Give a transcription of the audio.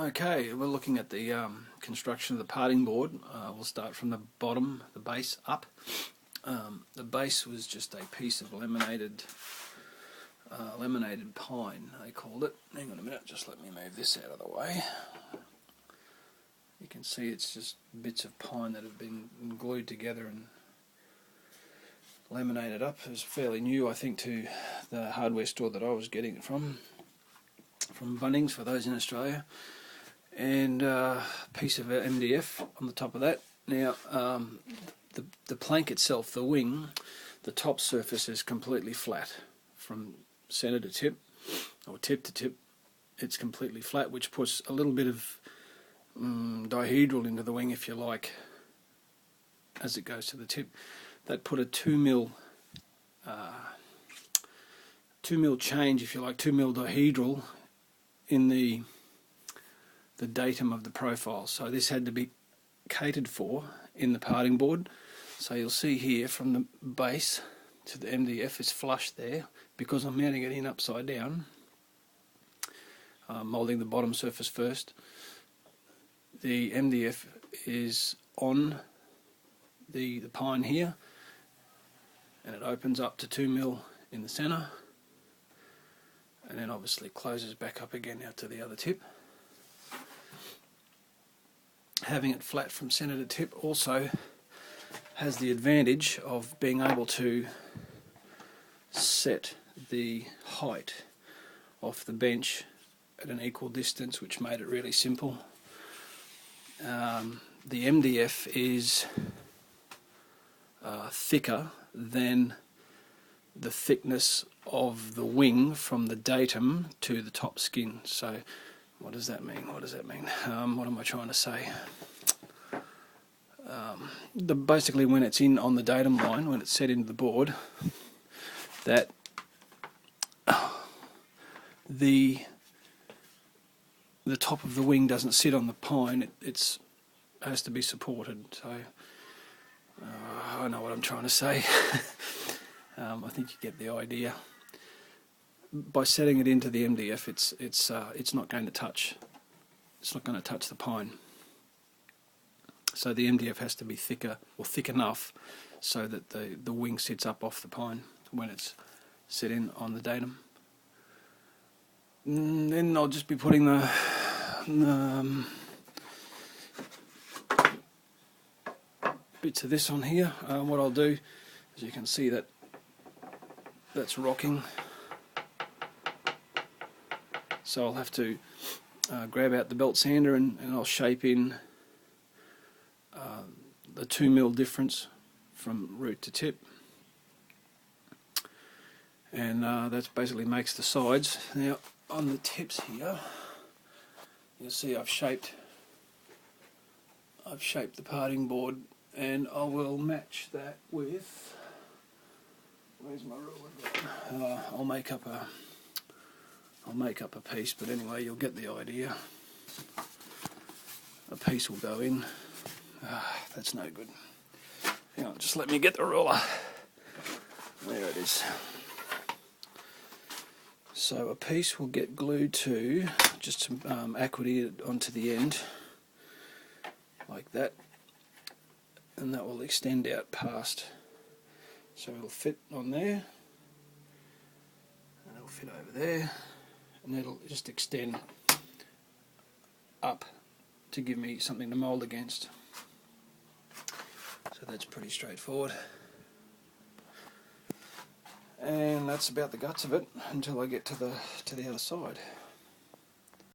Okay, we're looking at the construction of the parting board. We'll start from the bottom, the base up. The base was just a piece of laminated pine, they called it. Hang on a minute, just let me move this out of the way. You can see it's just bits of pine that have been glued together and laminated up. It was fairly new, I think, to the hardware store that I was getting it from Bunnings, for those in Australia, and a piece of MDF on the top of that. Now, the plank itself, the wing, the top surface is completely flat from centre to tip, or tip to tip. It's completely flat, which puts a little bit of dihedral into the wing, if you like, as it goes to the tip. That put a 2mm change, if you like, 2mm dihedral in the datum of the profile. So this had to be catered for in the parting board. So you'll see here from the base to the MDF is flush there, because I'm mounting it in upside down, moulding the bottom surface first. The MDF is on the pine here, and it opens up to 2mm in the centre, and then obviously closes back up again out to the other tip. Having it flat from centre to tip also has the advantage of being able to set the height off the bench at an equal distance, which made it really simple. The MDF is thicker than the thickness of the wing from the datum to the top skin. So what does that mean? What does that mean? What am I trying to say? Basically, when it's in on the datum line, when it's set into the board, that the top of the wing doesn't sit on the pine. It has to be supported. So I know what I'm trying to say. I think you get the idea. By setting it into the MDF, it's not going to touch. It's not going to touch the pine. So the MDF has to be thicker, or thick enough, so that the wing sits up off the pine when it's set in on the datum. And then I'll just be putting the bits of this on here. What I'll do, as you can see, that's rocking. So I'll have to grab out the belt sander and I'll shape in the 2mm difference from root to tip, and that basically makes the sides. Now on the tips here, you'll see I've shaped the parting board, and I will match that with, where's my ruler? I'll make up a piece, but anyway, you'll get the idea. A piece will go in. That's no good. Hang on, just let me get the ruler. There it is. So a piece will get glued to just some equity onto the end, like that, and that will extend out past. So it'll fit on there, and it'll fit over there, and it'll just extend up to give me something to mould against. So that's pretty straightforward, and that's about the guts of it until I get to the other side.